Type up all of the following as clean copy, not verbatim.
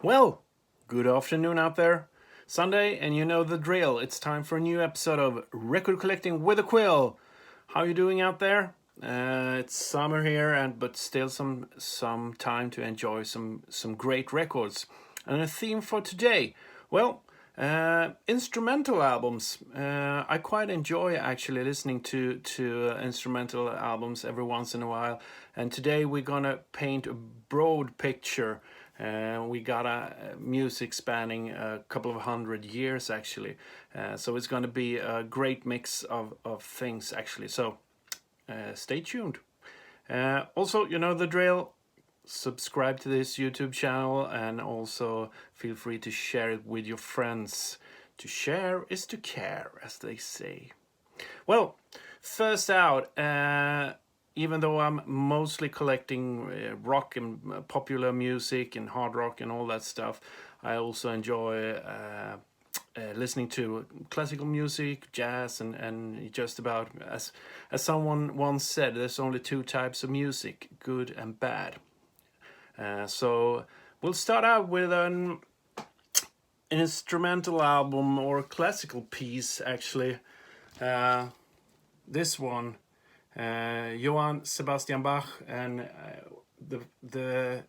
Well, good afternoon out there. Sunday, and you know the drill. It's time for a new episode of Record Collecting with a Quill. How you doing out there? It's summer here, but still some time to enjoy some great records. And a theme for today, well, instrumental albums. I quite enjoy actually listening to instrumental albums every once in a while. And today we're gonna paint a broad picture. We got a music spanning a couple of 100 years actually. So it's going to be a great mix of things actually. So stay tuned. Also, you know the drill. Subscribe to this YouTube channel and also feel free to share it with your friends. To share is to care, as they say. Well, first out, even though I'm mostly collecting rock and popular music and hard rock and all that stuff, I also enjoy listening to classical music, jazz, and just about, as someone once said, there's only two types of music, good and bad. So we'll start out with an instrumental album or classical piece actually. This one, Johann Sebastian Bach, and the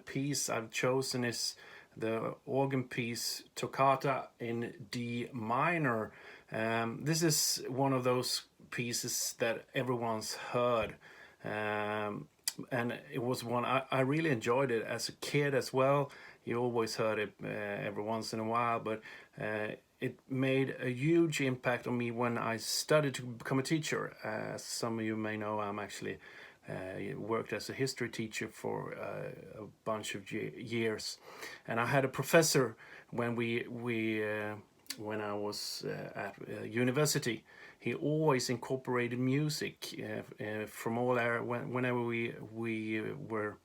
piece I've chosen is the organ piece Toccata in D minor. This is one of those pieces that everyone's heard, and it was one I really enjoyed it as a kid as well. You always heard it every once in a while, but it made a huge impact on me when I studied to become a teacher. As some of you may know, I'm actually worked as a history teacher for a bunch of years, and I had a professor when when I was at university. He always incorporated music from all our whenever we were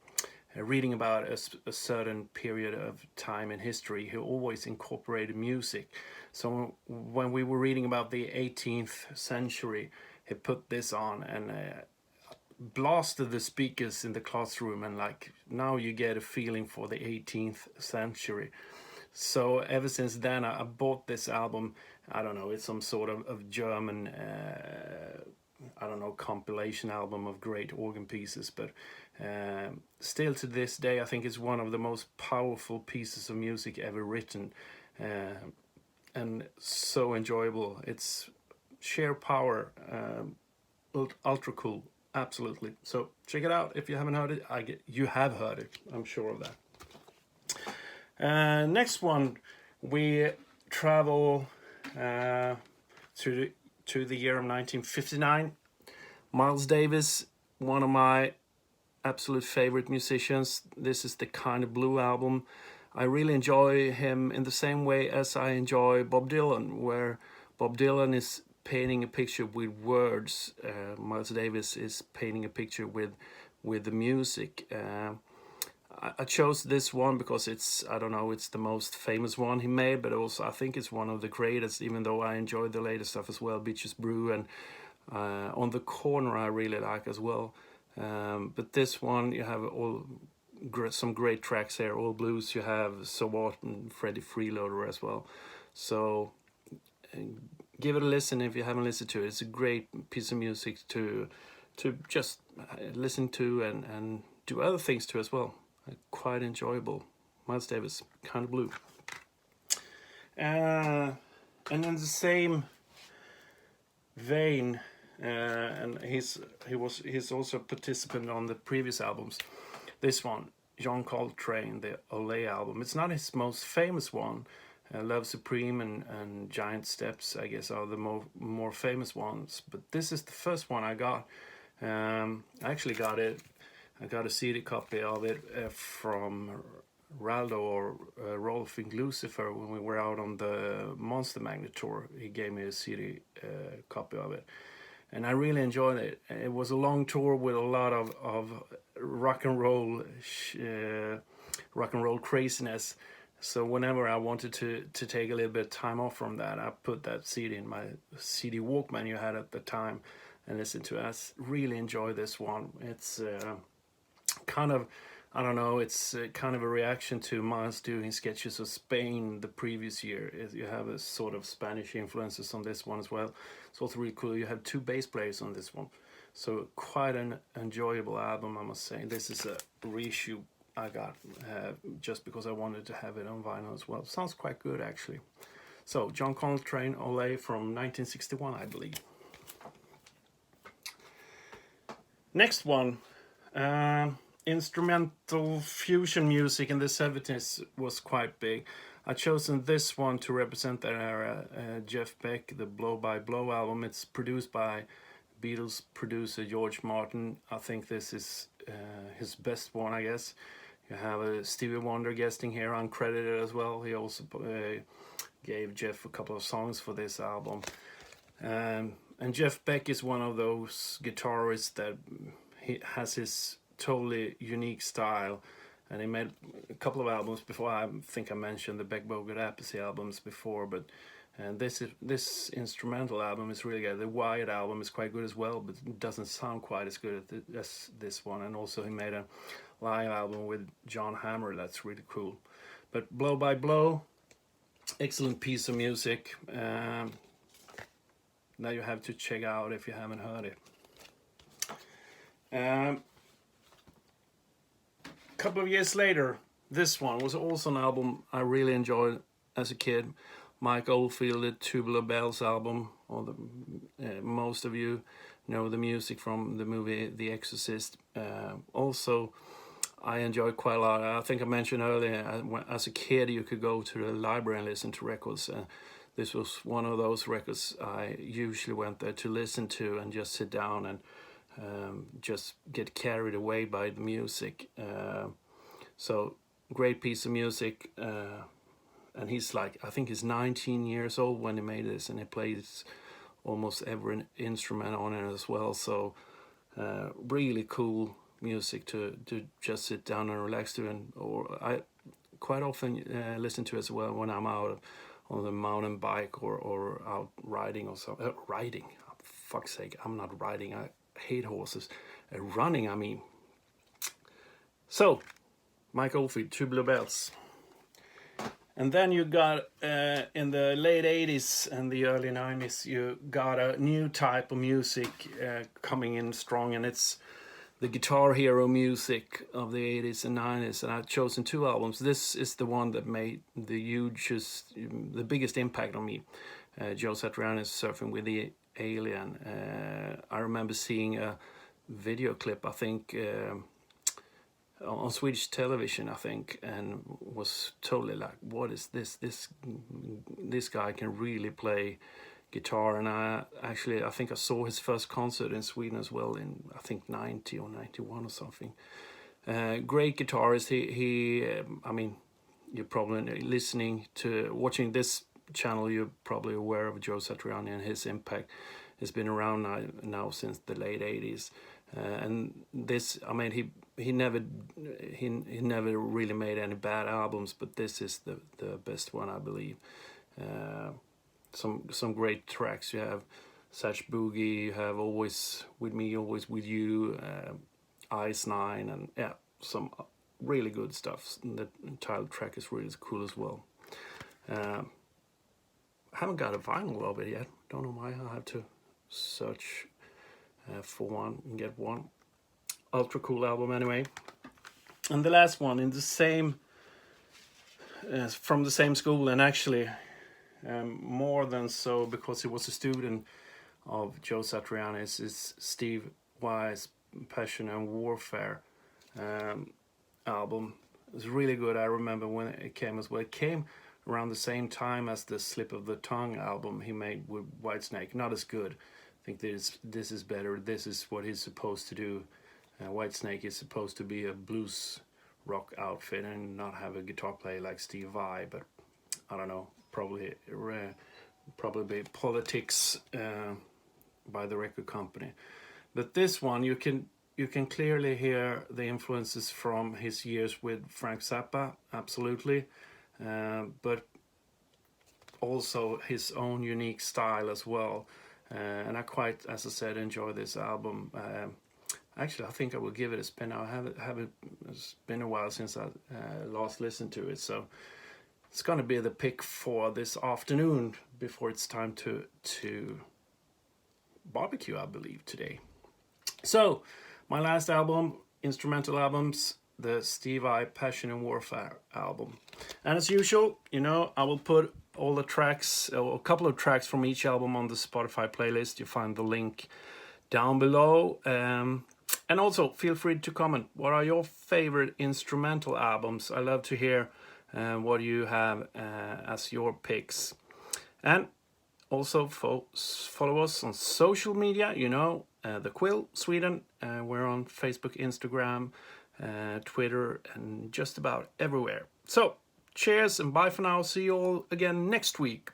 reading about a certain period of time in history. He always incorporated music. So when we were reading about the 18th century, he put this on and blasted the speakers in the classroom, and like now you get a feeling for the 18th century. So ever since then I bought this album. I don't know, it's some sort of German I don't know, compilation album of great organ pieces, but still to this day I think it's one of the most powerful pieces of music ever written, and so enjoyable. It's sheer power, ultra cool, absolutely. So check it out if you haven't heard it. You have heard it, I'm sure of that. Next one, we travel to the year of 1959. Miles Davis, one of my absolute favorite musicians. This is the Kind of Blue album. I really enjoy him in the same way as I enjoy Bob Dylan, where Bob Dylan is painting a picture with words. Miles Davis is painting a picture with the music. I chose this one because it's, I don't know, it's the most famous one he made, but also I think it's one of the greatest, even though I enjoy the later stuff as well, Beaches Brew and On the Corner I really like as well. But this one, you have some great tracks here, all blues. You have So What and Freddie Freeloader as well. So give it a listen if you haven't listened to it. It's a great piece of music to just listen to and do other things to as well. Quite enjoyable. Miles Davis, Kind of Blue. And in the same vein, and he's also a participant on the previous albums. This one, John Coltrane, the Olay album. It's not his most famous one. Love Supreme and Giant Steps, I guess, are the more famous ones. But this is the first one I got. I actually got it. I got a CD copy of it from Raldo or Rolf in Lucifer when we were out on the Monster Magnet tour. He gave me a CD copy of it, and I really enjoyed it. It was a long tour with a lot of rock and roll craziness. So whenever I wanted to take a little bit of time off from that, I put that CD in my CD Walkman you had at the time and listened to it. I really enjoy this one. It's kind of I don't know, it's kind of a reaction to Miles doing sketches of Spain the previous year. You have a sort of Spanish influences on this one as well. It's also really cool. You have 2 bass players on this one. So quite an enjoyable album, I must say. This is a reissue I got just because I wanted to have it on vinyl as well. Sounds quite good actually. So John Coltrane, Olay from 1961, I believe. Next one. Instrumental fusion music in the 70s was quite big. I've chosen this one to represent that era. Jeff Beck, the Blow by Blow album. It's produced by Beatles producer George Martin. I think this is his best one, I guess. You have Stevie Wonder guesting here, uncredited as well. He also gave Jeff a couple of songs for this album. And Jeff Beck is one of those guitarists that he has his totally unique style, and he made a couple of albums before. I think I mentioned the Beck Bogart Apathy albums before, but this instrumental album is really good. The Wired album is quite good as well, but it doesn't sound quite as good as this one. And also he made a live album with John Hammer that's really cool. But Blow by Blow, excellent piece of music that you have to check out if you haven't heard it. Couple of years later, this one was also an album I really enjoyed as a kid. Mike Oldfield, the Tubular Bells album. Most of you know the music from the movie The Exorcist. Also, I enjoyed quite a lot. I think I mentioned earlier, as a kid, you could go to the library and listen to records. This was one of those records I usually went there to listen to and just sit down and just get carried away by the music. So great piece of music, and he's like, I think he's 19 years old when he made this, and he plays almost every instrument on it as well. So really cool music to just sit down and relax to, and or I quite often listen to as well when I'm out on the mountain bike or out riding or so. Riding, for fuck's sake, I'm not riding. I hate horses. Running, I mean. So, Mike Oldfield, Tubular Bells. And then you got, in the late 80s and the early 90s, you got a new type of music coming in strong, and it's the guitar hero music of the 80s and 90s. And I've chosen 2 albums. This is the one that made the biggest impact on me. Joe Satriani's Surfing with the Alien. I remember seeing a video clip, I think, on Swedish television, I think, and was totally like, what is this? This guy can really play guitar. And I think I saw his first concert in Sweden as well in, I think, 90 or 91 or something. Great guitarist. He I mean, you're probably watching this channel, you're probably aware of Joe Satriani and his impact. Has been around now since the late 80s. And this, I mean, he never really made any bad albums, but this is the best one, I believe. Some great tracks. You have Satch Boogie, you have Always With Me, Always With You, Ice Nine, and yeah, some really good stuff. The title track is really cool as well. I haven't got a vinyl of it yet. Don't know why. I'll have to search for one and get one. Ultra cool album anyway. And the last one in the same from the same school, and actually more than so because he was a student of Joe Satriani's, is Steve Weiss' Passion and Warfare album. It was really good. I remember when it came as well. It came around the same time as the Slip of the Tongue album he made with Whitesnake. Not as good. I think this is better. This is what he's supposed to do. Whitesnake is supposed to be a blues rock outfit and not have a guitar player like Steve Vai, but I don't know. Probably politics by the record company. But this one, you can clearly hear the influences from his years with Frank Zappa, absolutely, but also his own unique style as well. And I quite, as I said, enjoy this album. Actually, I think I will give it a spin. I haven't. It's been a while since I last listened to it, so it's gonna be the pick for this afternoon before it's time to barbecue, I believe, today. So, my last album, instrumental albums, the Steve Vai Passion and Warfare album. And as usual, you know, I will put all the tracks, or a couple of tracks from each album on the Spotify playlist. You find the link down below. And also, feel free to comment. What are your favorite instrumental albums? I love to hear what you have as your picks. And also follow us on social media, you know, the QUILL Sweden. We're on Facebook, Instagram, Twitter, and just about everywhere. So, cheers and bye for now. See you all again next week.